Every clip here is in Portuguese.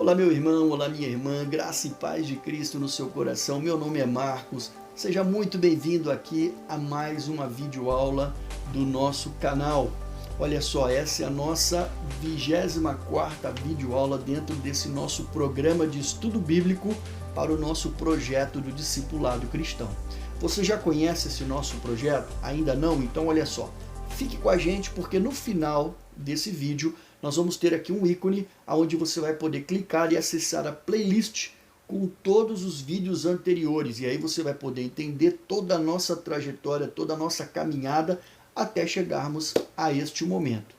Olá meu irmão, olá minha irmã, graça e paz de Cristo no seu coração. Meu nome é Marcos, seja muito bem-vindo aqui a mais uma videoaula do nosso canal. Olha só, essa é a nossa 24ª videoaula dentro desse nosso programa de estudo bíblico para o nosso projeto do discipulado cristão. Você já conhece esse nosso projeto? Ainda não? Então olha só, fique com a gente porque no final desse vídeo nós vamos ter aqui um ícone onde você vai poder clicar e acessar a playlist com todos os vídeos anteriores. E aí você vai poder entender toda a nossa trajetória, toda a nossa caminhada até chegarmos a este momento.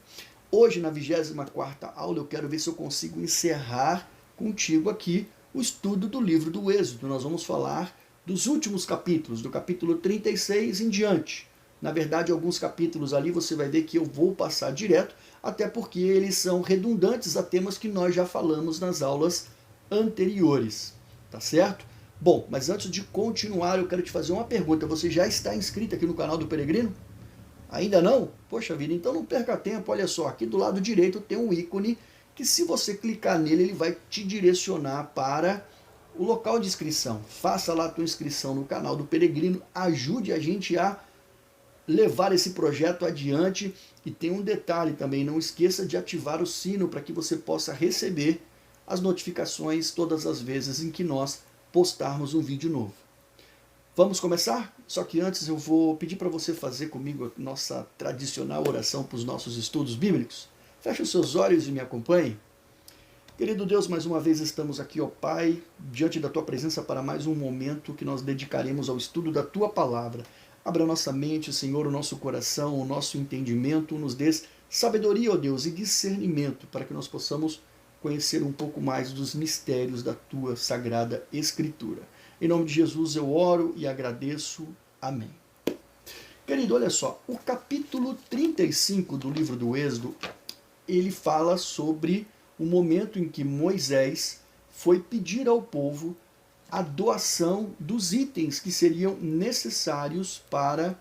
Hoje, na 24ª aula, eu quero ver se eu consigo encerrar contigo aqui o estudo do livro do Êxodo. Nós vamos falar dos últimos capítulos, do capítulo 36 em diante. Na verdade, alguns capítulos ali você vai ver que eu vou passar direto, até porque eles são redundantes a temas que nós já falamos nas aulas anteriores, tá certo? Bom, mas antes de continuar, eu quero te fazer uma pergunta. Você já está inscrito aqui no canal do Peregrino? Ainda não? Poxa vida, então não perca tempo. Olha só, aqui do lado direito tem um ícone que se você clicar nele, ele vai te direcionar para o local de inscrição. Faça lá a tua inscrição no canal do Peregrino, ajude a gente a levar esse projeto adiante. E tem um detalhe também, não esqueça de ativar o sino para que você possa receber as notificações todas as vezes em que nós postarmos um vídeo novo. Vamos começar? Só que antes eu vou pedir para você fazer comigo a nossa tradicional oração para os nossos estudos bíblicos. Feche os seus olhos e me acompanhe. Querido Deus, mais uma vez estamos aqui, ó Pai, diante da Tua presença para mais um momento que nós dedicaremos ao estudo da Tua Palavra. Abra nossa mente, Senhor, o nosso coração, o nosso entendimento, nos dê sabedoria, ó Deus, e discernimento para que nós possamos conhecer um pouco mais dos mistérios da Tua Sagrada Escritura. Em nome de Jesus eu oro e agradeço. Amém. Querido, olha só, o capítulo 35 do livro do Êxodo, ele fala sobre o momento em que Moisés foi pedir ao povo a doação dos itens que seriam necessários para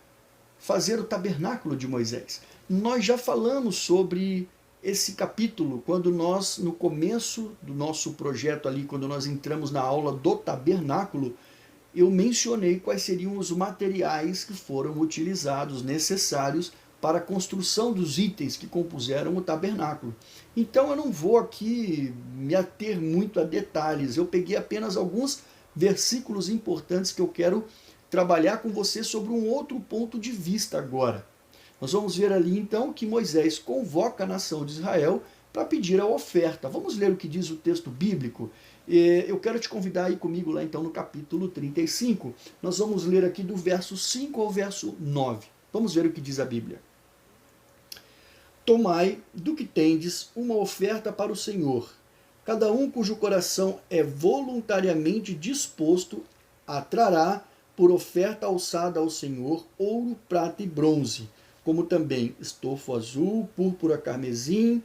fazer o tabernáculo de Moisés. Nós já falamos sobre esse capítulo quando nós, no começo do nosso projeto ali, quando nós entramos na aula do tabernáculo, eu mencionei quais seriam os materiais que foram utilizados, necessários para a construção dos itens que compuseram o tabernáculo. Então eu não vou aqui me ater muito a detalhes, eu peguei apenas alguns versículos importantes que eu quero trabalhar com você sobre um outro ponto de vista agora. Nós vamos ver ali então que Moisés convoca a nação de Israel para pedir a oferta. Vamos ler o que diz o texto bíblico? Eu quero te convidar aí comigo lá então no capítulo 35. Nós vamos ler aqui do verso 5 ao verso 9. Vamos ver o que diz a Bíblia. Tomai do que tendes uma oferta para o Senhor. Cada um cujo coração é voluntariamente disposto a trará por oferta alçada ao Senhor ouro, prata e bronze, como também estofo azul, carmesim,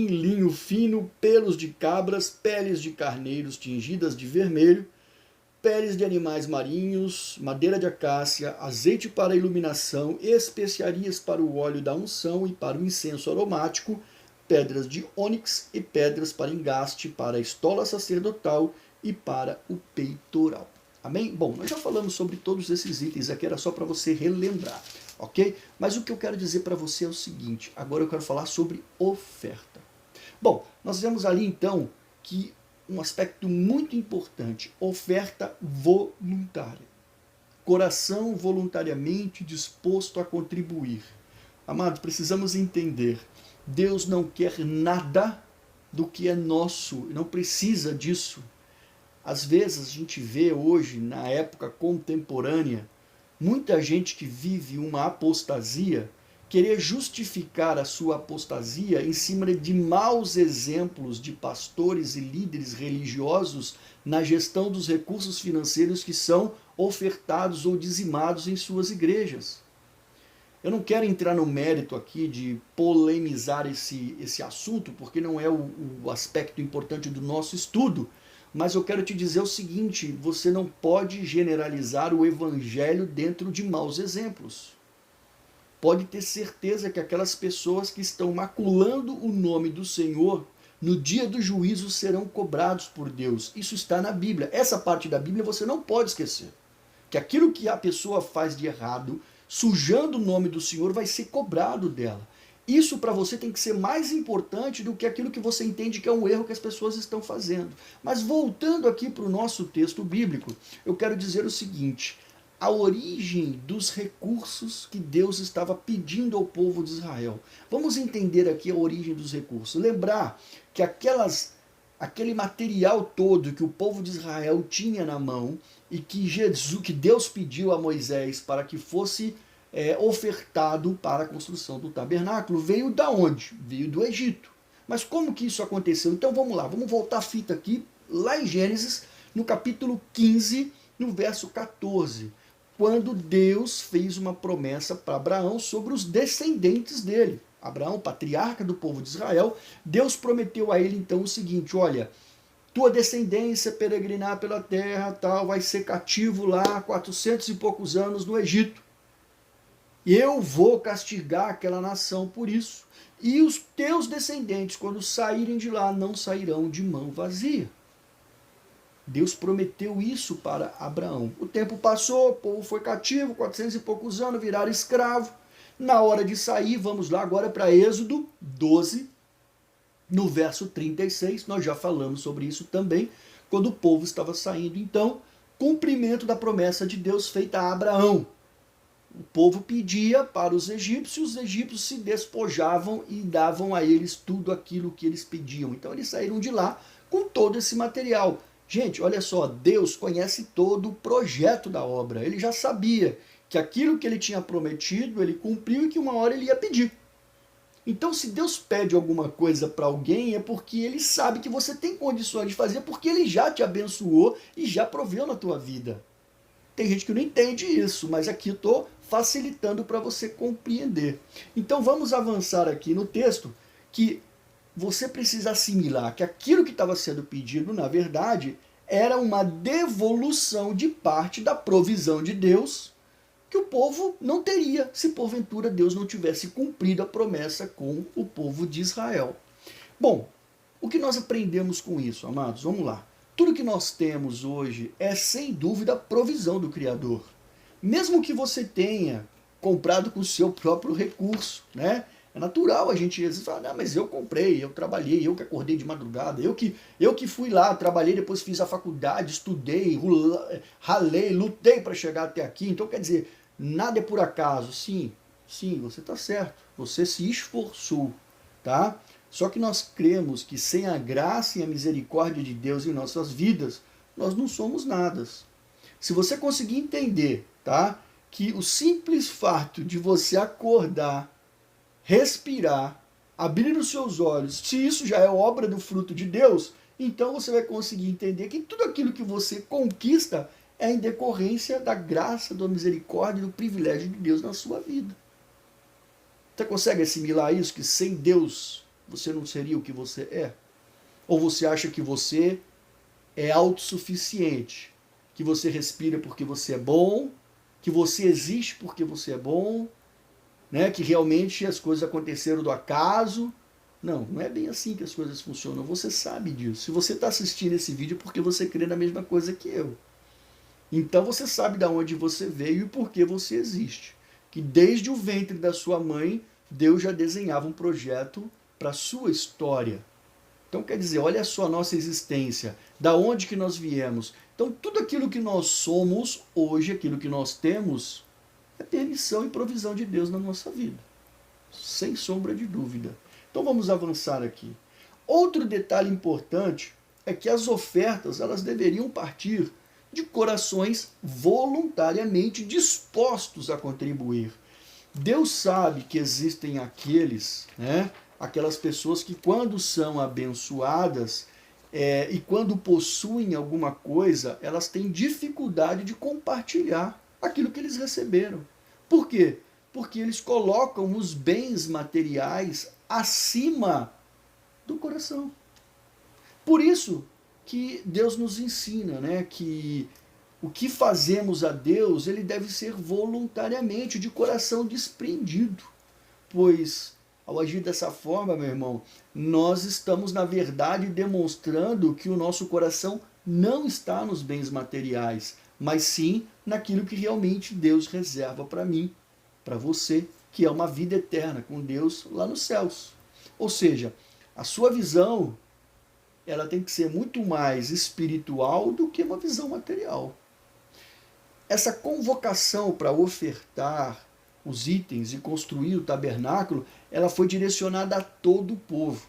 linho fino, pelos de cabras, peles de carneiros tingidas de vermelho, peles de animais marinhos, madeira de acácia, azeite para a iluminação, especiarias para o óleo da unção e para o incenso aromático, pedras de ônix e pedras para engaste, para a estola sacerdotal e para o peitoral. Amém? Bom, nós já falamos sobre todos esses itens aqui, era só para você relembrar, ok? Mas o que eu quero dizer para você é o seguinte, agora eu quero falar sobre oferta. Bom, nós vemos ali então que um aspecto muito importante, oferta voluntária. Coração voluntariamente disposto a contribuir. Amados, precisamos entender, Deus não quer nada do que é nosso, não precisa disso. Às vezes a gente vê hoje, na época contemporânea, muita gente que vive uma apostasia, querer justificar a sua apostasia em cima de maus exemplos de pastores e líderes religiosos na gestão dos recursos financeiros que são ofertados ou dizimados em suas igrejas. Eu não quero entrar no mérito aqui de polemizar esse assunto, porque não é o aspecto importante do nosso estudo, mas eu quero te dizer o seguinte, você não pode generalizar o evangelho dentro de maus exemplos. Pode ter certeza que aquelas pessoas que estão maculando o nome do Senhor no dia do juízo serão cobrados por Deus. Isso está na Bíblia. Essa parte da Bíblia você não pode esquecer. Que aquilo que a pessoa faz de errado, sujando o nome do Senhor, vai ser cobrado dela. Isso para você tem que ser mais importante do que aquilo que você entende que é um erro que as pessoas estão fazendo. Mas voltando aqui para o nosso texto bíblico, eu quero dizer o seguinte: a origem dos recursos que Deus estava pedindo ao povo de Israel. Vamos entender aqui a origem dos recursos. Lembrar que aquele material todo que o povo de Israel tinha na mão e que Deus pediu a Moisés para que fosse ofertado para a construção do tabernáculo, veio da onde? Veio do Egito. Mas como que isso aconteceu? Então vamos lá, vamos voltar a fita aqui, lá em Gênesis, no capítulo 15, no verso 14, quando Deus fez uma promessa para Abraão sobre os descendentes dele. Abraão, patriarca do povo de Israel, Deus prometeu a ele então o seguinte: olha, tua descendência peregrinar pela terra, tal, vai ser cativo lá 400 e poucos anos no Egito. Eu vou castigar aquela nação por isso. E os teus descendentes, quando saírem de lá, não sairão de mão vazia. Deus prometeu isso para Abraão. O tempo passou, o povo foi cativo, 400 e poucos anos, viraram escravo. Na hora de sair, vamos lá agora para Êxodo 12, no verso 36, nós já falamos sobre isso também, quando o povo estava saindo. Então, cumprimento da promessa de Deus feita a Abraão. O povo pedia para os egípcios se despojavam e davam a eles tudo aquilo que eles pediam. Então eles saíram de lá com todo esse material. Gente, olha só, Deus conhece todo o projeto da obra. Ele já sabia que aquilo que ele tinha prometido, ele cumpriu e que uma hora ele ia pedir. Então, se Deus pede alguma coisa para alguém, é porque ele sabe que você tem condições de fazer, porque ele já te abençoou e já proveu na tua vida. Tem gente que não entende isso, mas aqui eu estou facilitando para você compreender. Então vamos avançar aqui no texto, que você precisa assimilar que aquilo que estava sendo pedido, na verdade, era uma devolução de parte da provisão de Deus, que o povo não teria se porventura Deus não tivesse cumprido a promessa com o povo de Israel. Bom, o que nós aprendemos com isso, amados? Vamos lá. Tudo que nós temos hoje é, sem dúvida, a provisão do Criador. Mesmo que você tenha comprado com o seu próprio recurso, né? É natural a gente às vezes falar: não, mas eu comprei, eu trabalhei, eu que acordei de madrugada, eu que fui lá, trabalhei, depois fiz a faculdade, estudei, ralei, lutei para chegar até aqui. Então, quer dizer, nada é por acaso. Sim, você está certo, você se esforçou, tá? Só que nós cremos que sem a graça e a misericórdia de Deus em nossas vidas, nós não somos nada. Se você conseguir entender, tá, que o simples fato de você acordar, respirar, abrir os seus olhos, se isso já é obra do fruto de Deus, então você vai conseguir entender que tudo aquilo que você conquista é em decorrência da graça, da misericórdia e do privilégio de Deus na sua vida. Você consegue assimilar isso? Que sem Deus você não seria o que você é? Ou você acha que você é autossuficiente? Que você respira porque você é bom? Que você existe porque você é bom? Né? Que realmente as coisas aconteceram do acaso? Não, não é bem assim que as coisas funcionam. Você sabe disso. Se você está assistindo esse vídeo é porque você crê na mesma coisa que eu. Então você sabe de onde você veio e por que você existe. Que desde o ventre da sua mãe, Deus já desenhava um projeto para a sua história. Então quer dizer, olha só a nossa existência, da onde que nós viemos. Então tudo aquilo que nós somos hoje, aquilo que nós temos, é permissão e provisão de Deus na nossa vida. Sem sombra de dúvida. Então vamos avançar aqui. Outro detalhe importante é que as ofertas elas deveriam partir de corações voluntariamente dispostos a contribuir. Deus sabe que existem aqueles, né, aquelas pessoas que quando são abençoadas e quando possuem alguma coisa, elas têm dificuldade de compartilhar aquilo que eles receberam. Por quê? Porque eles colocam os bens materiais acima do coração. Por isso que Deus nos ensina, né, que o que fazemos a Deus, ele deve ser voluntariamente, de coração desprendido, pois Ao agir dessa forma, meu irmão, nós estamos, na verdade, demonstrando que o nosso coração não está nos bens materiais, mas sim naquilo que realmente Deus reserva para mim, para você, que é uma vida eterna com Deus lá nos céus. Ou seja, a sua visão, ela tem que ser muito mais espiritual do que uma visão material. Essa convocação para ofertar os itens e construir o tabernáculo, ela foi direcionada a todo o povo.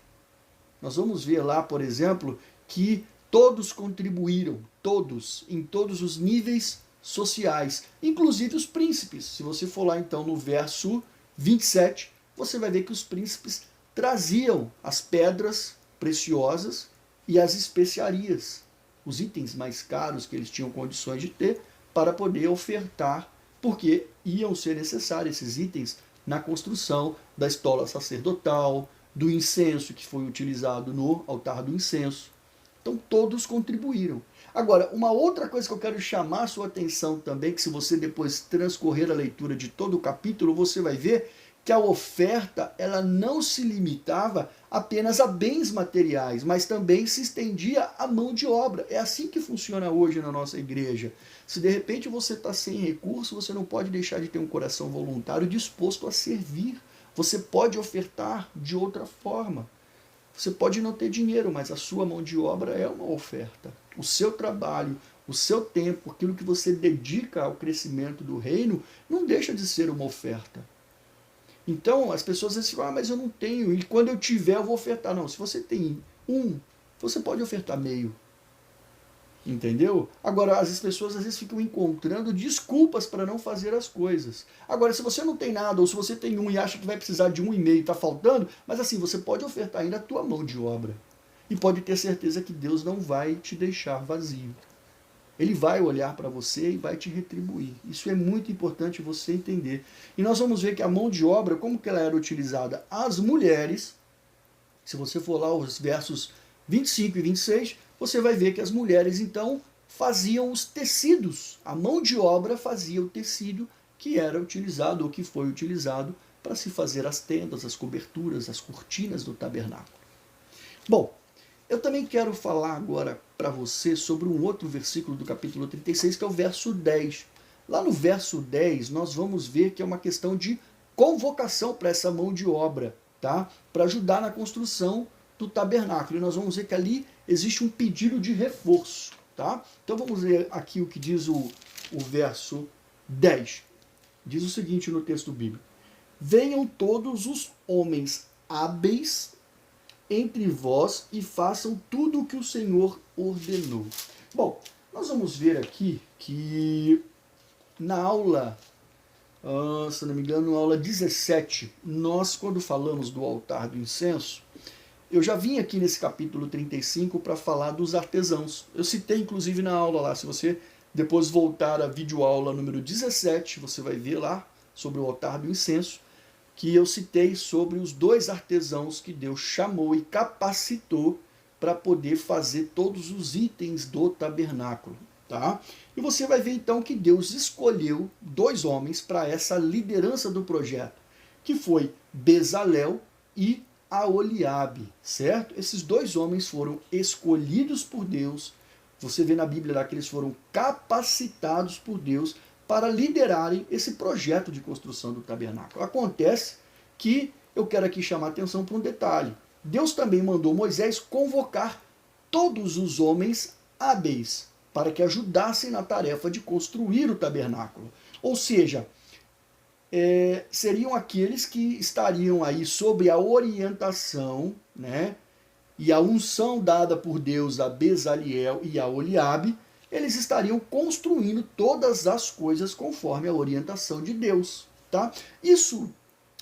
Nós vamos ver lá, por exemplo, que todos contribuíram, todos, em todos os níveis sociais, inclusive os príncipes. Se você for lá então no verso 27, você vai ver que os príncipes traziam as pedras preciosas e as especiarias, os itens mais caros que eles tinham condições de ter, para poder ofertar, porque iam ser necessários esses itens na construção da estola sacerdotal, do incenso que foi utilizado no altar do incenso. Então todos contribuíram. Agora, uma outra coisa que eu quero chamar a sua atenção também, que se você depois transcorrer a leitura de todo o capítulo, você vai ver que a oferta ela não se limitava apenas a bens materiais, mas também se estendia à mão de obra. É assim que funciona hoje na nossa igreja. Se de repente você está sem recurso, você não pode deixar de ter um coração voluntário disposto a servir. Você pode ofertar de outra forma. Você pode não ter dinheiro, mas a sua mão de obra é uma oferta. O seu trabalho, o seu tempo, aquilo que você dedica ao crescimento do reino, não deixa de ser uma oferta. Então, as pessoas dizem, mas eu não tenho, e quando eu tiver eu vou ofertar. Não, se você tem você pode ofertar meio. Entendeu? Agora, as pessoas às vezes ficam encontrando desculpas para não fazer as coisas. Agora, se você não tem nada, ou se você tem e acha que vai precisar de 1,5 e está faltando, mas assim, você pode ofertar ainda a tua mão de obra. E pode ter certeza que Deus não vai te deixar vazio. Ele vai olhar para você e vai te retribuir. Isso é muito importante você entender. E nós vamos ver que a mão de obra, como que ela era utilizada? As mulheres, se você for lá os versos 25 e 26, você vai ver que as mulheres, então, faziam os tecidos. A mão de obra fazia o tecido que era utilizado, ou que foi utilizado, para se fazer as tendas, as coberturas, as cortinas do tabernáculo. Bom, eu também quero falar agora para você sobre um outro versículo do capítulo 36, que é o verso 10. Lá no verso 10, nós vamos ver que é uma questão de convocação para essa mão de obra, tá? Para ajudar na construção do tabernáculo. E nós vamos ver que ali existe um pedido de reforço, tá? Então vamos ler aqui o que diz o verso 10. Diz o seguinte no texto bíblico: venham todos os homens hábeis entre vós e façam tudo o que o Senhor ordenou. Bom, nós vamos ver aqui que na aula, se não me engano, na aula 17, nós, quando falamos do altar do incenso, eu já vim aqui nesse capítulo 35 para falar dos artesãos. Eu citei inclusive na aula lá, se você depois voltar à videoaula número 17, você vai ver lá sobre o altar do incenso, que eu citei sobre os 2 artesãos que Deus chamou e capacitou para poder fazer todos os itens do tabernáculo. Tá? E você vai ver então que Deus escolheu 2 homens para essa liderança do projeto, que foi Bezalel e Aholiabe, certo? Esses 2 homens foram escolhidos por Deus. Você vê na Bíblia lá que eles foram capacitados por Deus para liderarem esse projeto de construção do tabernáculo. Acontece que eu quero aqui chamar a atenção para um detalhe. Deus também mandou Moisés convocar todos os homens hábeis para que ajudassem na tarefa de construir o tabernáculo. Ou seja, seriam aqueles que estariam aí sob a orientação, né, e a unção dada por Deus a Bezaleel e a Aholiabe. Eles estariam construindo todas as coisas conforme a orientação de Deus. Tá? Isso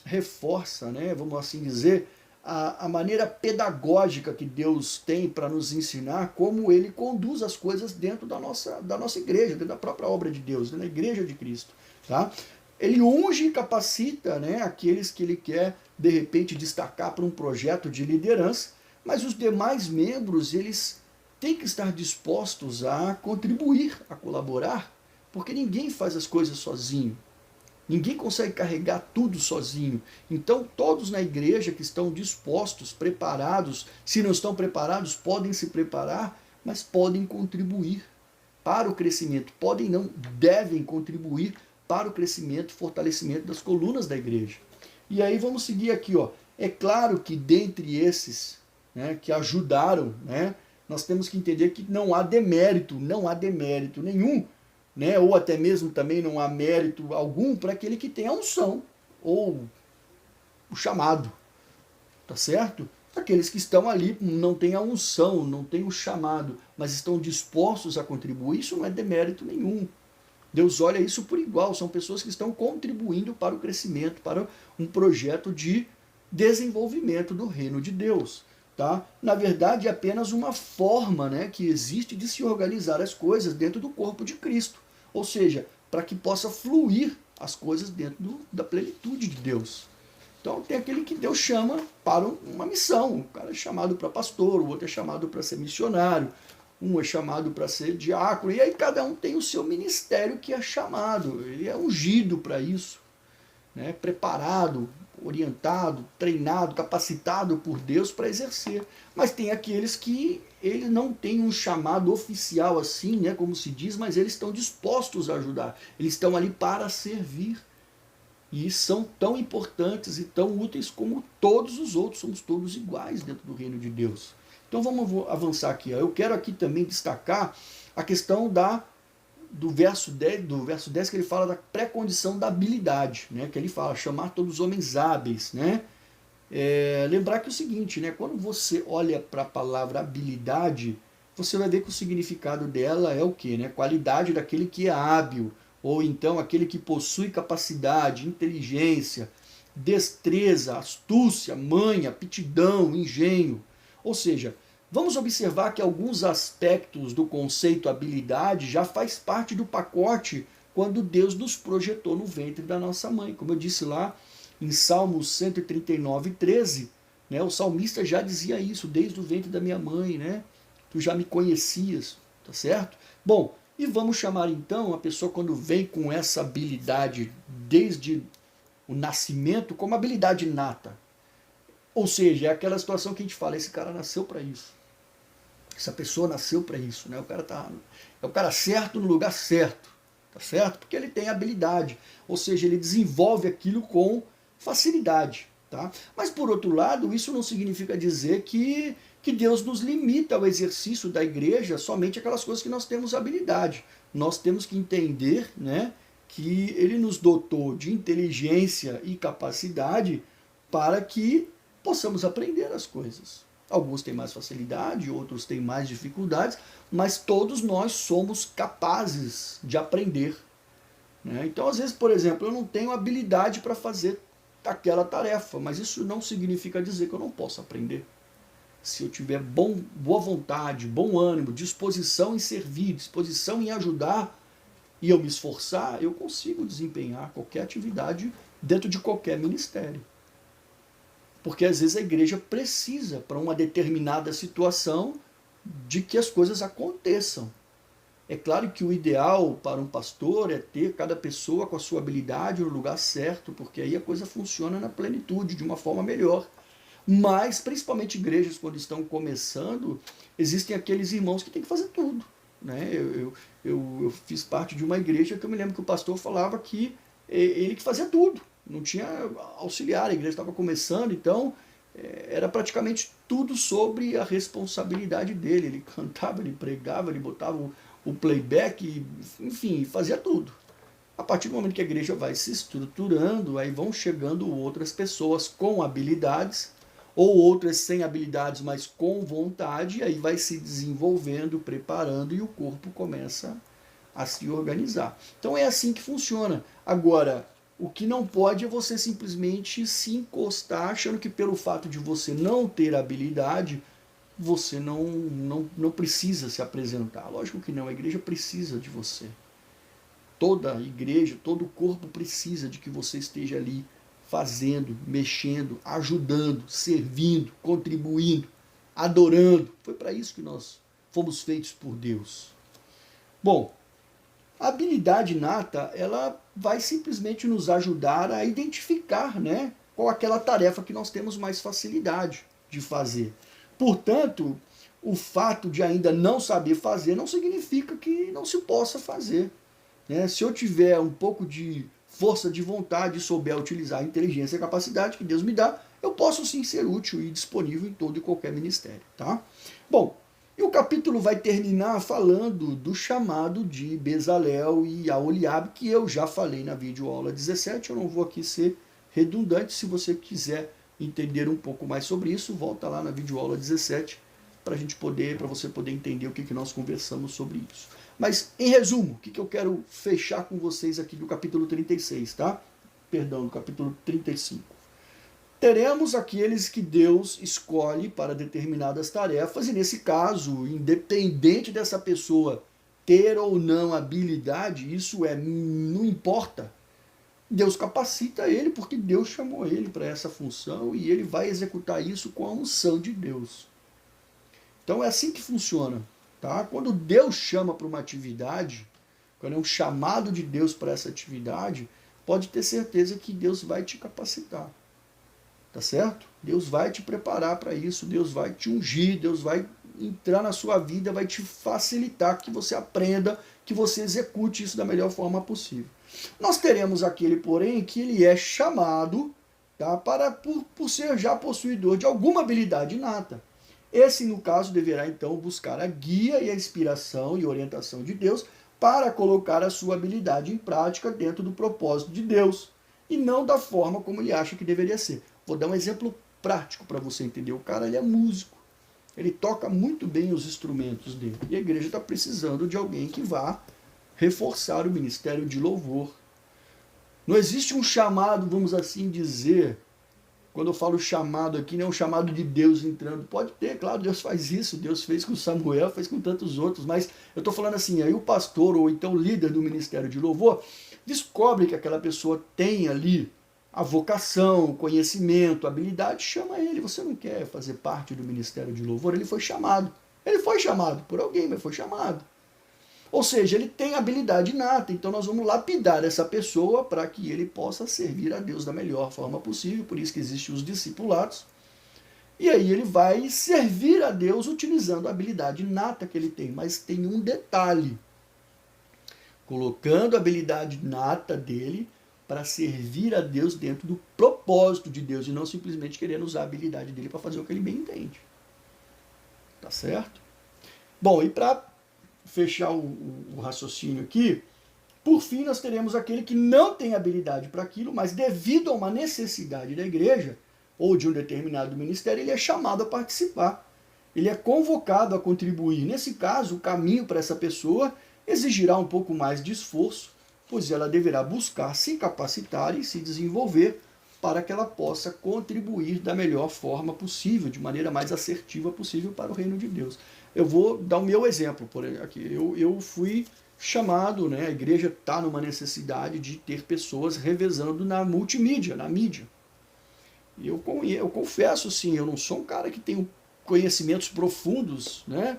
reforça, né, vamos assim dizer, a maneira pedagógica que Deus tem para nos ensinar como Ele conduz as coisas dentro da nossa igreja, dentro da própria obra de Deus, dentro da igreja de Cristo. Tá? Ele unge e capacita, né, aqueles que Ele quer, de repente, destacar para um projeto de liderança, mas os demais membros, eles têm que estar dispostos a contribuir, a colaborar, porque ninguém faz as coisas sozinho. Ninguém consegue carregar tudo sozinho. Então, todos na igreja que estão dispostos, preparados, se não estão preparados, podem se preparar, mas podem contribuir para o crescimento. Podem não, devem contribuir para o crescimento e fortalecimento das colunas da igreja. E aí vamos seguir aqui, ó. É claro que dentre esses, né, que ajudaram, né, nós temos que entender que não há demérito nenhum, né, ou até mesmo também não há mérito algum para aquele que tem a unção ou o chamado, tá certo? Aqueles que estão ali não têm a unção, não têm o chamado, mas estão dispostos a contribuir, isso não é demérito nenhum. Deus olha isso por igual, são pessoas que estão contribuindo para o crescimento, para um projeto de desenvolvimento do reino de Deus. Tá? Na verdade, é apenas uma forma, né, que existe de se organizar as coisas dentro do corpo de Cristo. Ou seja, para que possa fluir as coisas dentro da plenitude de Deus. Então tem aquele que Deus chama para uma missão. O cara é chamado para pastor, o outro é chamado para ser missionário, um é chamado para ser diácono, e aí cada um tem o seu ministério que é chamado, ele é ungido para isso, né? Preparado, orientado, treinado, capacitado por Deus para exercer. Mas tem aqueles que eles não têm um chamado oficial assim, né, como se diz, mas eles estão dispostos a ajudar, eles estão ali para servir. E são tão importantes e tão úteis como todos os outros, somos todos iguais dentro do reino de Deus. Então vamos avançar aqui. Eu quero aqui também destacar a questão do verso 10, que ele fala da pré-condição da habilidade, né? Que ele fala, chamar todos os homens hábeis. Né? Lembrar que é o seguinte, né? Quando você olha para a palavra habilidade, você vai ver que o significado dela é o quê? Né? Qualidade daquele que é hábil, ou então aquele que possui capacidade, inteligência, destreza, astúcia, manha, aptidão, engenho. Ou seja, vamos observar que alguns aspectos do conceito habilidade já faz parte do pacote quando Deus nos projetou no ventre da nossa mãe. Como eu disse lá em Salmos 139, 13, né, o salmista já dizia isso, desde o ventre da minha mãe, né? Tu já me conhecias, tá certo? Bom, e vamos chamar então a pessoa quando vem com essa habilidade desde o nascimento como habilidade inata. Ou seja, é aquela situação que a gente fala, esse cara nasceu para isso. Essa pessoa nasceu para isso, né? É o cara certo no lugar certo, tá certo? Porque ele tem habilidade, ou seja, ele desenvolve aquilo com facilidade, tá? Mas por outro lado, isso não significa dizer que Deus nos limita ao exercício da igreja somente aquelas coisas que nós temos habilidade. Nós temos que entender, né, que ele nos dotou de inteligência e capacidade para que possamos aprender as coisas. Alguns têm mais facilidade, outros têm mais dificuldades, mas todos nós somos capazes de aprender. Né? Então, às vezes, por exemplo, eu não tenho habilidade para fazer aquela tarefa, mas isso não significa dizer que eu não posso aprender. Se eu tiver boa vontade, bom ânimo, disposição em servir, disposição em ajudar, e eu me esforçar, eu consigo desempenhar qualquer atividade dentro de qualquer ministério. Porque às vezes a igreja precisa, para uma determinada situação, de que as coisas aconteçam. É claro que o ideal para um pastor é ter cada pessoa com a sua habilidade no lugar certo, porque aí a coisa funciona na plenitude, de uma forma melhor. Mas, principalmente igrejas, quando estão começando, existem aqueles irmãos que têm que fazer tudo. Né? Eu fiz parte de uma igreja que eu me lembro que o pastor falava que ele que fazia tudo. Não tinha auxiliar, a igreja estava começando, então era praticamente tudo sobre a responsabilidade dele. Ele cantava, ele pregava, ele botava o playback, enfim, fazia tudo. A partir do momento que a igreja vai se estruturando, aí vão chegando outras pessoas com habilidades, ou outras sem habilidades, mas com vontade, e aí vai se desenvolvendo, preparando, e o corpo começa a se organizar. Então é assim que funciona. Agora, o que não pode é você simplesmente se encostar, achando que pelo fato de você não ter habilidade, você não precisa se apresentar. Lógico que não, a igreja precisa de você. Toda a igreja, todo o corpo precisa de que você esteja ali fazendo, mexendo, ajudando, servindo, contribuindo, adorando. Foi para isso que nós fomos feitos por Deus. Bom, a habilidade inata, ela vai simplesmente nos ajudar a identificar, né, qual aquela tarefa que nós temos mais facilidade de fazer. Portanto, o fato de ainda não saber fazer não significa que não se possa fazer, né? Se eu tiver um pouco de força de vontade e souber utilizar a inteligência e a capacidade que Deus me dá, eu posso sim ser útil e disponível em todo e qualquer ministério, tá? Bom, e o capítulo vai terminar falando do chamado de Bezalel e Aholiabe, que eu já falei na videoaula 17, eu não vou aqui ser redundante. Se você quiser entender um pouco mais sobre isso, volta lá na videoaula 17 para você poder entender o que nós conversamos sobre isso. Mas, em resumo, o que eu quero fechar com vocês aqui do capítulo 36, tá? Perdão, do capítulo 35. Teremos aqueles que Deus escolhe para determinadas tarefas, e nesse caso, independente dessa pessoa ter ou não habilidade, não importa. Deus capacita ele porque Deus chamou ele para essa função e ele vai executar isso com a unção de Deus. Então é assim que funciona. Tá? Quando Deus chama para uma atividade, quando é um chamado de Deus para essa atividade, pode ter certeza que Deus vai te capacitar. Tá certo? Deus vai te preparar para isso, Deus vai te ungir, Deus vai entrar na sua vida, vai te facilitar que você aprenda, que você execute isso da melhor forma possível. Nós teremos aquele, porém, que ele é chamado, tá, por ser já possuidor de alguma habilidade inata. Esse, no caso, deverá então buscar a guia e a inspiração e orientação de Deus para colocar a sua habilidade em prática dentro do propósito de Deus e não da forma como ele acha que deveria ser. Vou dar um exemplo prático para você entender. O cara, ele é músico, ele toca muito bem os instrumentos dele e a igreja está precisando de alguém que vá reforçar o ministério de louvor. Não existe um chamado, vamos assim dizer. Quando eu falo chamado aqui, não é um chamado de Deus entrando. Pode ter, claro, Deus faz isso. Deus fez com Samuel, fez com tantos outros. Mas eu estou falando assim, aí o pastor ou então o líder do ministério de louvor descobre que aquela pessoa tem ali a vocação, o conhecimento, a habilidade, chama ele. Você não quer fazer parte do ministério de louvor? Ele foi chamado. Ele foi chamado por alguém, mas foi chamado. Ou seja, ele tem habilidade inata, então nós vamos lapidar essa pessoa para que ele possa servir a Deus da melhor forma possível, por isso que existem os discipulados. E aí ele vai servir a Deus utilizando a habilidade inata que ele tem, mas tem um detalhe. Colocando a habilidade inata dele para servir a Deus dentro do propósito de Deus, e não simplesmente querendo usar a habilidade dele para fazer o que ele bem entende. Tá certo? Bom, e para fechar o raciocínio aqui, por fim nós teremos aquele que não tem habilidade para aquilo, mas devido a uma necessidade da igreja ou de um determinado ministério, ele é chamado a participar. Ele é convocado a contribuir. Nesse caso, o caminho para essa pessoa exigirá um pouco mais de esforço, pois ela deverá buscar se capacitar e se desenvolver para que ela possa contribuir da melhor forma possível, de maneira mais assertiva possível para o reino de Deus. Eu vou dar o meu exemplo por aqui. Eu fui chamado, né, a igreja está numa necessidade de ter pessoas revezando na multimídia, na mídia. E eu confesso, sim, eu não sou um cara que tem conhecimentos profundos, né,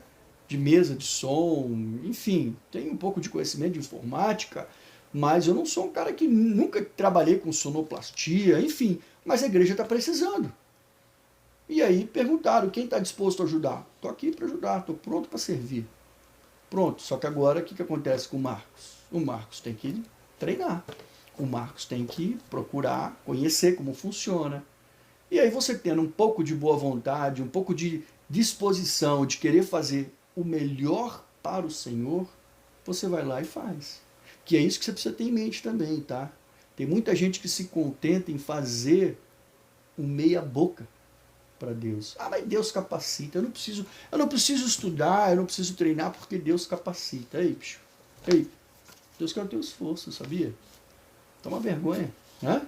de mesa de som, enfim, tenho um pouco de conhecimento de informática, mas eu não sou um cara que nunca trabalhei com sonoplastia, enfim, mas a igreja está precisando. E aí perguntaram, quem está disposto a ajudar? Estou aqui para ajudar, estou pronto para servir. Pronto, só que agora o que acontece com o Marcos? O Marcos tem que treinar, o Marcos tem que procurar conhecer como funciona. E aí você tendo um pouco de boa vontade, um pouco de disposição de querer fazer o melhor para o Senhor, você vai lá e faz. Que é isso que você precisa ter em mente também, tá? Tem muita gente que se contenta em fazer um meia boca para Deus. Ah, mas Deus capacita. Eu não preciso estudar, eu não preciso treinar porque Deus capacita. Ei, bicho. Ei, Deus quer o teu esforço, sabia? Toma vergonha, né?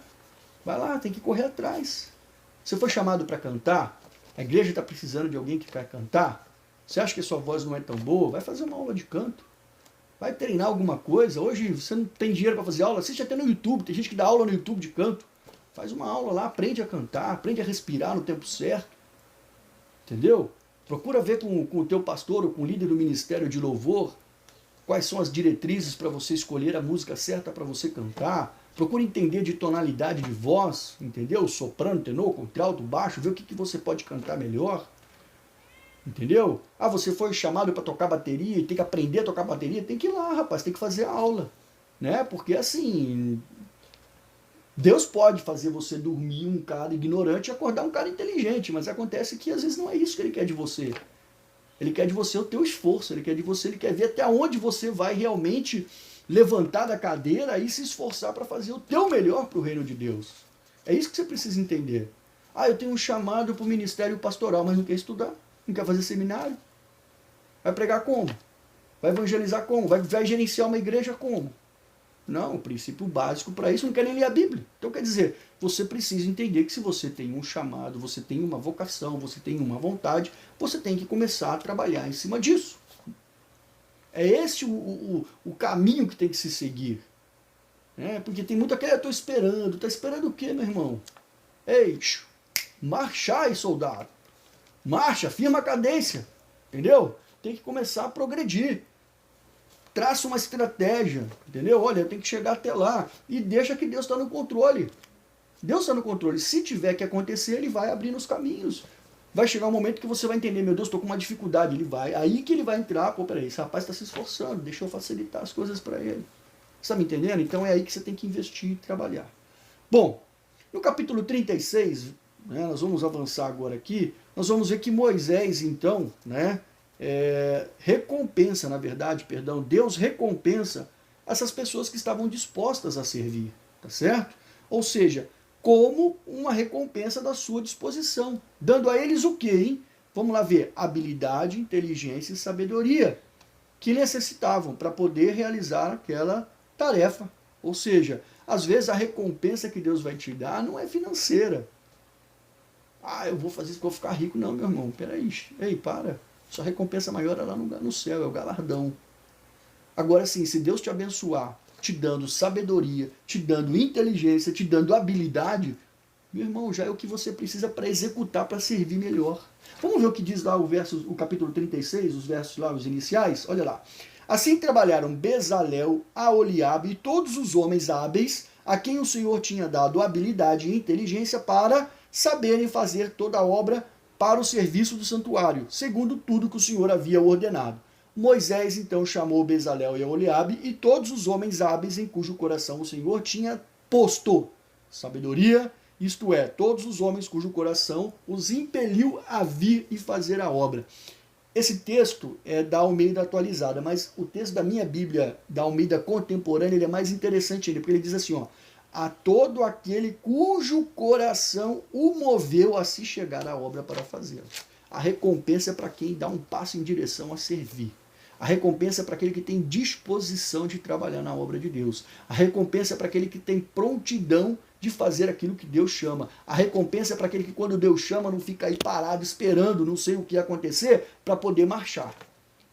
Vai lá, tem que correr atrás. Você foi chamado para cantar? A igreja está precisando de alguém que vai cantar? Você acha que a sua voz não é tão boa? Vai fazer uma aula de canto. Vai treinar alguma coisa. Hoje você não tem dinheiro para fazer aula, assiste até no YouTube. Tem gente que dá aula no YouTube de canto. Faz uma aula lá, aprende a cantar, aprende a respirar no tempo certo. Entendeu? Procura ver com o teu pastor ou com o líder do ministério de louvor quais são as diretrizes para você escolher a música certa para você cantar. Procure entender de tonalidade de voz, entendeu? Soprano, tenor, contralto, baixo, ver o que você pode cantar melhor. Entendeu? Ah, você foi chamado para tocar bateria e tem que aprender a tocar bateria, tem que ir lá, rapaz, tem que fazer aula. Né? Porque assim, Deus pode fazer você dormir um cara ignorante e acordar um cara inteligente, mas acontece que às vezes não é isso que ele quer de você. Ele quer de você o teu esforço, ele quer de você, ele quer ver até onde você vai realmente levantar da cadeira e se esforçar para fazer o teu melhor para o reino de Deus. É isso que você precisa entender. Ah, eu tenho um chamado para o ministério pastoral, mas não quer estudar, não quer fazer seminário. Vai pregar como? Vai evangelizar como? Vai gerenciar uma igreja como? Não, o princípio básico para isso não quer nem ler a Bíblia. Então quer dizer, você precisa entender que se você tem um chamado, você tem uma vocação, você tem uma vontade, você tem que começar a trabalhar em cima disso. É esse o caminho que tem que se seguir. Porque tem muito aquele, eu estou esperando. Está esperando o quê, meu irmão? Ei, marchai, soldado. Marcha, firma a cadência. Entendeu? Tem que começar a progredir. Traça uma estratégia. Entendeu? Olha, tem que chegar até lá. E deixa que Deus está no controle. Deus está no controle. Se tiver que acontecer, Ele vai abrir os caminhos. Vai chegar um momento que você vai entender, meu Deus, estou com uma dificuldade, ele vai. Aí que ele vai entrar, pô, peraí, esse rapaz está se esforçando, deixa eu facilitar as coisas para ele. Você está me entendendo? Então é aí que você tem que investir e trabalhar. Bom, no capítulo 36, nós vamos avançar agora aqui, nós vamos ver que Moisés, então, recompensa, na verdade, Deus recompensa essas pessoas que estavam dispostas a servir, tá certo? Ou seja, como uma recompensa da sua disposição. Dando a eles o quê, hein? Vamos lá ver. Habilidade, inteligência e sabedoria que necessitavam para poder realizar aquela tarefa. Ou seja, às vezes a recompensa que Deus vai te dar não é financeira. Ah, eu vou fazer isso para eu ficar rico. Não, meu irmão, peraí. Ei, para. Sua recompensa maior é lá no céu, é o galardão. Agora sim, se Deus te abençoar, te dando sabedoria, te dando inteligência, te dando habilidade, meu irmão, já é o que você precisa para executar, para servir melhor. Vamos ver o que diz lá o capítulo 36, os versos lá, os iniciais? Olha lá. Assim trabalharam Bezalel, Aholiabe e todos os homens hábeis, a quem o Senhor tinha dado habilidade e inteligência para saberem fazer toda a obra para o serviço do santuário, segundo tudo que o Senhor havia ordenado. Moisés então chamou Bezalel e Aholiabe e todos os homens hábeis em cujo coração o Senhor tinha posto sabedoria, isto é, todos os homens cujo coração os impeliu a vir e fazer a obra. Esse texto é da Almeida atualizada, mas o texto da minha Bíblia, da Almeida contemporânea, ele é mais interessante ainda, porque ele diz assim, ó, a todo aquele cujo coração o moveu a se chegar à obra para fazê-la. A recompensa é para quem dá um passo em direção a servir. A recompensa é para aquele que tem disposição de trabalhar na obra de Deus. A recompensa é para aquele que tem prontidão de fazer aquilo que Deus chama. A recompensa é para aquele que quando Deus chama não fica aí parado esperando, não sei o que ia acontecer, para poder marchar.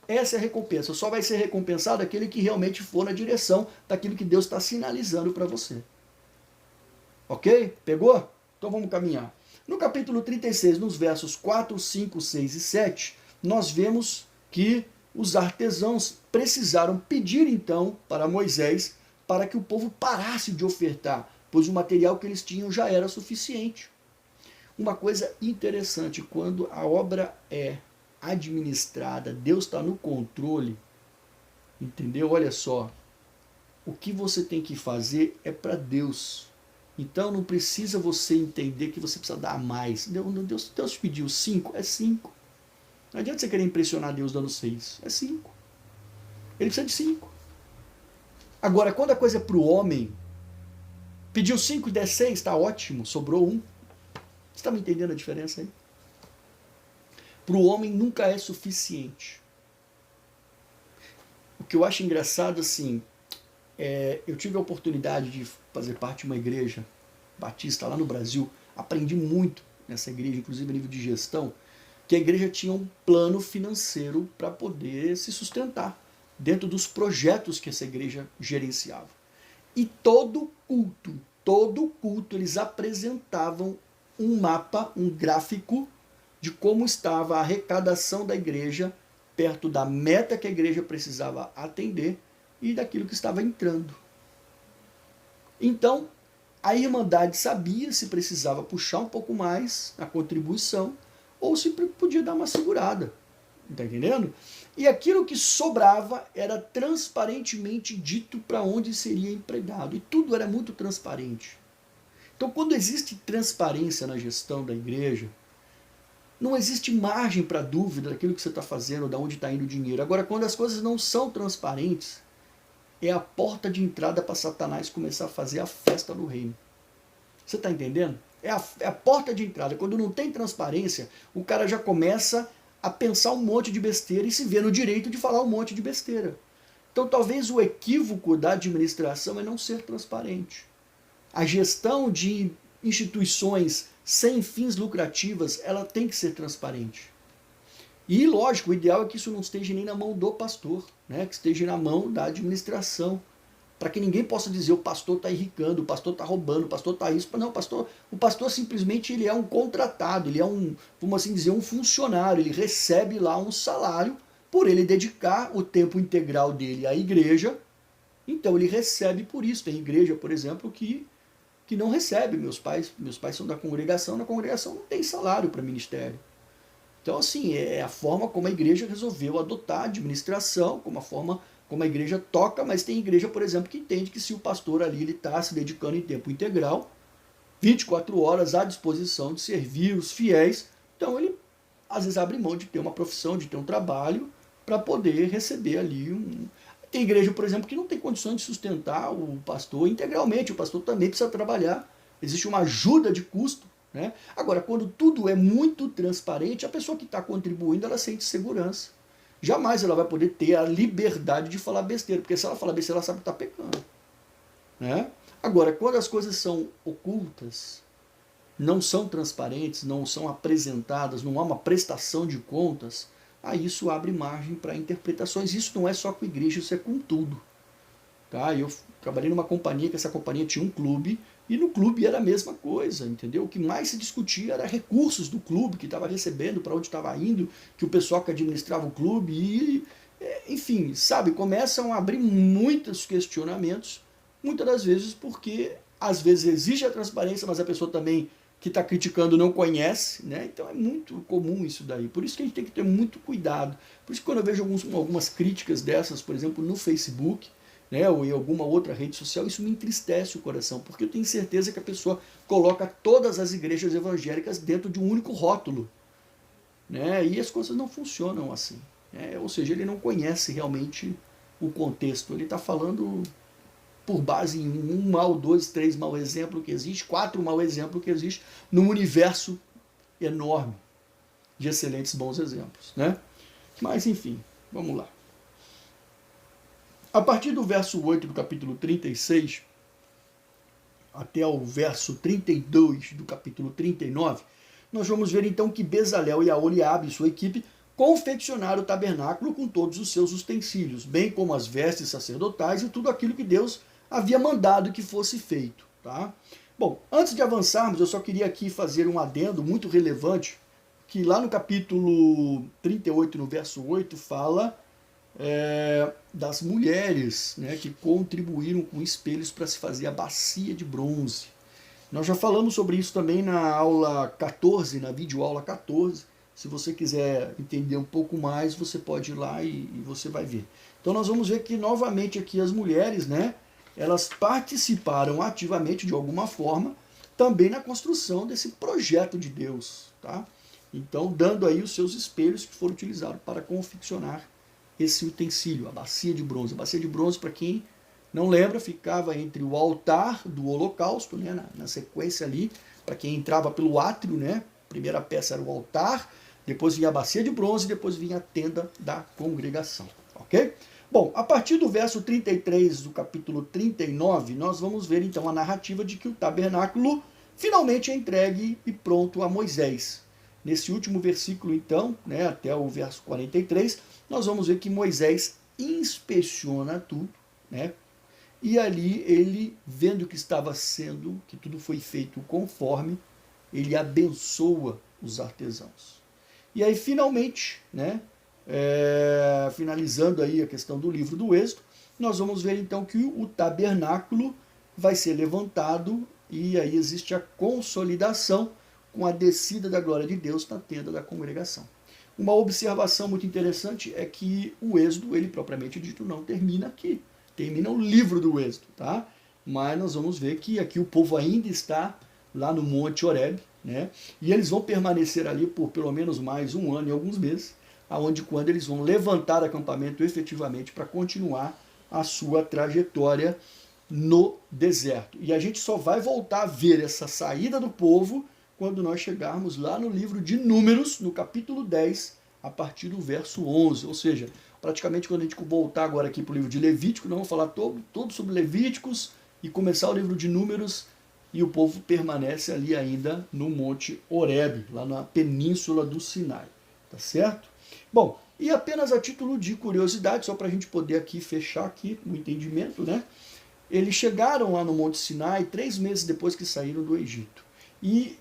Essa é a recompensa. Só vai ser recompensado aquele que realmente for na direção daquilo que Deus está sinalizando para você. Ok? Pegou? Então vamos caminhar. No capítulo 36, nos versos 4, 5, 6 e 7, nós vemos que os artesãos precisaram pedir então para Moisés para que o povo parasse de ofertar, pois o material que eles tinham já era suficiente. Uma coisa interessante, quando a obra é administrada, Deus está no controle, entendeu? Olha só, o que você tem que fazer é para Deus. Então não precisa você entender que você precisa dar mais. Deus pediu 5, é 5. Não adianta você querer impressionar Deus dando 6, é 5. Ele precisa de 5. Agora, quando a coisa é para o homem, pediu 5 e der 6, está ótimo, sobrou 1. Você está me entendendo a diferença aí? Para o homem nunca é suficiente. O que eu acho engraçado, assim, eu tive a oportunidade de fazer parte de uma igreja batista lá no Brasil, aprendi muito nessa igreja, inclusive a nível de gestão, que a igreja tinha um plano financeiro para poder se sustentar dentro dos projetos que essa igreja gerenciava. E todo culto, eles apresentavam um mapa, um gráfico de como estava a arrecadação da igreja perto da meta que a igreja precisava atender e daquilo que estava entrando. Então, a Irmandade sabia se precisava puxar um pouco mais a contribuição ou se podia dar uma segurada. Está entendendo? E aquilo que sobrava era transparentemente dito para onde seria empregado. E tudo era muito transparente. Então, quando existe transparência na gestão da igreja, não existe margem para dúvida daquilo que você está fazendo, de onde está indo o dinheiro. Agora, quando as coisas não são transparentes, é a porta de entrada para Satanás começar a fazer a festa do reino. Você está entendendo? É a porta de entrada. Quando não tem transparência, o cara já começa a pensar um monte de besteira e se vê no direito de falar um monte de besteira. Então, talvez o equívoco da administração é não ser transparente. A gestão de instituições sem fins lucrativas, ela tem que ser transparente. E, lógico, o ideal é que isso não esteja nem na mão do pastor, né? Que esteja na mão da administração, para que ninguém possa dizer o pastor está enricando, o pastor está roubando, o pastor está isso. Não, o pastor simplesmente ele é um contratado, ele é um, vamos assim dizer, um funcionário, ele recebe lá um salário por ele dedicar o tempo integral dele à igreja, então ele recebe por isso. Tem igreja, por exemplo, que não recebe. Meus pais são da congregação, na congregação não tem salário para ministério. Então, assim, é a forma como a igreja resolveu adotar a administração, como a forma como a igreja toca, mas tem igreja, por exemplo, que entende que se o pastor ali está se dedicando em tempo integral, 24 horas à disposição de servir os fiéis, então ele às vezes abre mão de ter uma profissão, de ter um trabalho, para poder receber ali um... Tem igreja, por exemplo, que não tem condições de sustentar o pastor integralmente, o pastor também precisa trabalhar, existe uma ajuda de custo, né? Agora, quando tudo é muito transparente, a pessoa que está contribuindo, ela sente segurança. Jamais ela vai poder ter a liberdade de falar besteira, porque se ela falar besteira, ela sabe que está pecando, né? Agora, quando as coisas são ocultas, não são transparentes, não são apresentadas, não há uma prestação de contas, aí isso abre margem para interpretações. Isso não é só com a igreja, isso é com tudo. Tá? Eu trabalhei numa companhia, que essa companhia tinha um clube, e no clube era a mesma coisa, entendeu? O que mais se discutia era recursos do clube, que estava recebendo, para onde estava indo, que o pessoal que administrava o clube, e, enfim, sabe, começam a abrir muitos questionamentos, muitas das vezes porque, às vezes, exige a transparência, mas a pessoa também que está criticando não conhece, né? Então é muito comum isso daí. Por isso que a gente tem que ter muito cuidado. Por isso que quando eu vejo algumas críticas dessas, por exemplo, no Facebook, né, ou em alguma outra rede social, isso me entristece o coração, porque eu tenho certeza que a pessoa coloca todas as igrejas evangélicas dentro de um único rótulo, né, e as coisas não funcionam assim. Ou seja, ele não conhece realmente o contexto, ele está falando por base em um mau, dois, três mau exemplo que existe, 4 mau exemplo que existe num universo enorme de excelentes bons exemplos, né? Mas enfim, vamos lá. A partir do verso 8 do capítulo 36 até o verso 32 do capítulo 39, nós vamos ver então que Bezalel e Aholiabe e sua equipe confeccionaram o tabernáculo com todos os seus utensílios, bem como as vestes sacerdotais e tudo aquilo que Deus havia mandado que fosse feito. Tá? Bom, antes de avançarmos, eu só queria aqui fazer um adendo muito relevante, que lá no capítulo 38, no verso 8, fala das mulheres, né, que contribuíram com espelhos para se fazer a bacia de bronze. Nós já falamos sobre isso também na aula 14, na videoaula 14. Se você quiser entender um pouco mais, você pode ir lá e você vai ver. Então nós vamos ver que novamente aqui as mulheres, né, elas participaram ativamente de alguma forma também na construção desse projeto de Deus, tá? Então dando aí os seus espelhos que foram utilizados para confeccionar esse utensílio, a bacia de bronze. A bacia de bronze, para quem não lembra, ficava entre o altar do holocausto, né, na sequência ali, para quem entrava pelo átrio, né, a primeira peça era o altar, depois vinha a bacia de bronze, depois vinha a tenda da congregação, ok? Bom, a partir do verso 33 do capítulo 39, nós vamos ver então a narrativa de que o tabernáculo finalmente é entregue e pronto a Moisés. Nesse último versículo, então, né, até o verso 43, nós vamos ver que Moisés inspeciona tudo, né, e ali ele, vendo que estava sendo, que tudo foi feito conforme, ele abençoa os artesãos. E aí, finalmente, né, finalizando aí a questão do livro do Êxodo, nós vamos ver então que o tabernáculo vai ser levantado e aí existe a consolidação com a descida da glória de Deus na tenda da congregação. Uma observação muito interessante é que o Êxodo, ele propriamente dito, não termina aqui. Termina o livro do Êxodo, tá? Mas nós vamos ver que aqui o povo ainda está lá no Monte Horebe, né? E eles vão permanecer ali por pelo menos mais um ano e alguns meses, aonde quando eles vão levantar acampamento efetivamente para continuar a sua trajetória no deserto. E a gente só vai voltar a ver essa saída do povo quando nós chegarmos lá no livro de Números, no capítulo 10, a partir do verso 11. Ou seja, praticamente quando a gente voltar agora aqui para o livro de Levítico, nós vamos falar todo sobre Levíticos e começar o livro de Números, e o povo permanece ali ainda no Monte Horebe, lá na península do Sinai. Tá certo? Bom, e apenas a título de curiosidade, só para a gente poder aqui fechar aqui o entendimento, né? Eles chegaram lá no Monte Sinai 3 meses depois que saíram do Egito. E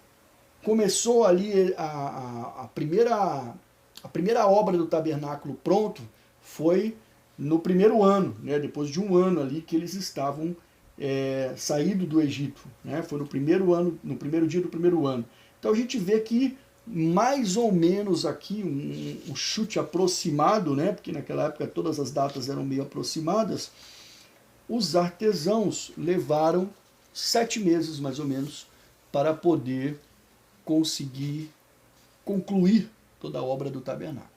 começou ali a primeira obra do tabernáculo pronto foi no primeiro ano, né? Depois de um ano ali que eles estavam saído do Egito, né? Foi no primeiro ano, no primeiro dia do primeiro ano. Então a gente vê que mais ou menos aqui um chute aproximado, né? Porque naquela época todas as datas eram meio aproximadas. Os artesãos levaram 7 meses mais ou menos para poder conseguir concluir toda a obra do tabernáculo.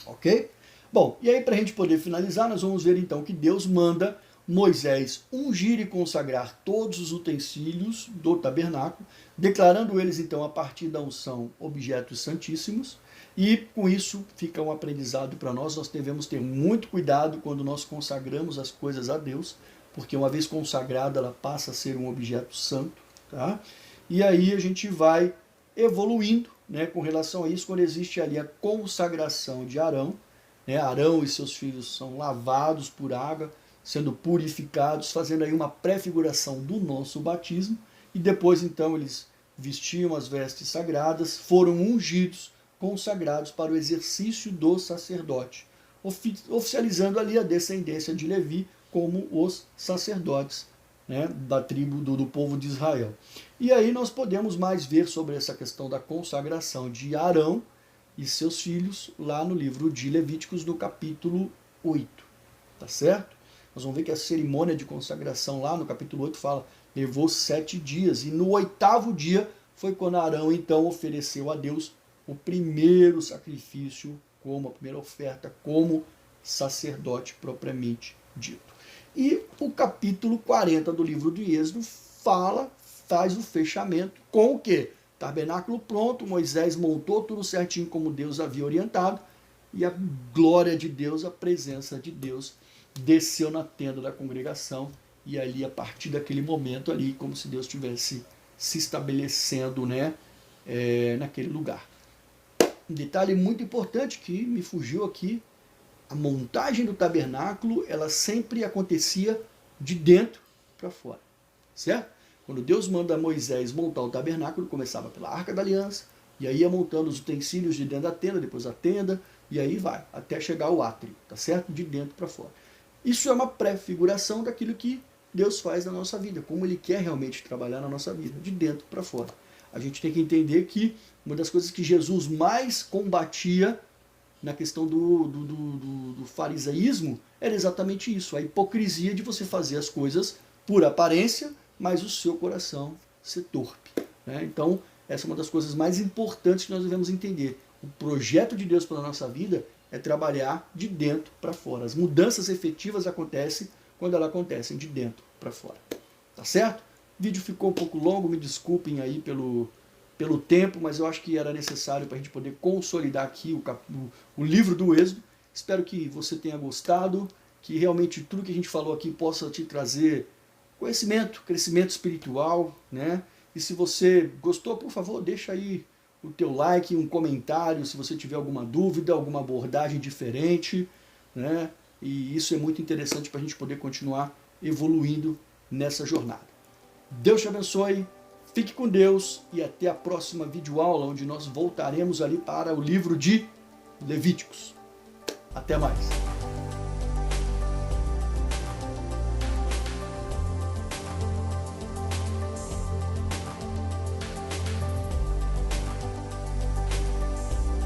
Ok? Bom, e aí para a gente poder finalizar, nós vamos ver então que Deus manda Moisés ungir e consagrar todos os utensílios do tabernáculo, declarando eles então a partir da unção objetos santíssimos, e com isso fica um aprendizado para nós. Nós devemos ter muito cuidado quando nós consagramos as coisas a Deus, porque uma vez consagrada ela passa a ser um objeto santo, tá? E aí a gente vai evoluindo, né, com relação a isso, quando existe ali a consagração de Arão, né? Arão e seus filhos são lavados por água, sendo purificados, fazendo aí uma prefiguração do nosso batismo, e depois então eles vestiam as vestes sagradas, foram ungidos, consagrados para o exercício do sacerdote, oficializando ali a descendência de Levi como os sacerdotes, né, da tribo do povo de Israel. E aí nós podemos mais ver sobre essa questão da consagração de Arão e seus filhos lá no livro de Levíticos, no capítulo 8. Tá certo? Nós vamos ver que a cerimônia de consagração lá no capítulo 8 fala, levou 7 dias, e no 8º dia foi quando Arão então ofereceu a Deus o primeiro sacrifício, como a primeira oferta, como sacerdote propriamente dito. E o capítulo 40 do livro de Êxodo faz o fechamento com o quê? Tabernáculo pronto, Moisés montou tudo certinho como Deus havia orientado, e a glória de Deus, a presença de Deus, desceu na tenda da congregação, e ali, a partir daquele momento ali, como se Deus estivesse se estabelecendo, né, naquele lugar. Um detalhe muito importante que me fugiu aqui, a montagem do tabernáculo, ela sempre acontecia de dentro para fora, certo? Quando Deus manda Moisés montar o tabernáculo, começava pela Arca da Aliança, e aí ia montando os utensílios de dentro da tenda, depois a tenda, e aí vai, até chegar ao átrio, tá certo? De dentro para fora. Isso é uma pré-figuração daquilo que Deus faz na nossa vida, como Ele quer realmente trabalhar na nossa vida, de dentro para fora. A gente tem que entender que uma das coisas que Jesus mais combatia na questão do farisaísmo era exatamente isso, a hipocrisia de você fazer as coisas por aparência, mas o seu coração ser torpe, né? Então, essa é uma das coisas mais importantes que nós devemos entender. O projeto de Deus para a nossa vida é trabalhar de dentro para fora. As mudanças efetivas acontecem quando elas acontecem de dentro para fora. Tá certo? O vídeo ficou um pouco longo, me desculpem aí pelo tempo, mas eu acho que era necessário para a gente poder consolidar aqui o livro do Êxodo. Espero que você tenha gostado, que realmente tudo que a gente falou aqui possa te trazer conhecimento, crescimento espiritual, né? E se você gostou, por favor, deixa aí o teu like, um comentário, se você tiver alguma dúvida, alguma abordagem diferente, né? E isso é muito interessante para a gente poder continuar evoluindo nessa jornada. Deus te abençoe, fique com Deus e até a próxima videoaula, onde nós voltaremos ali para o livro de Levíticos. Até mais.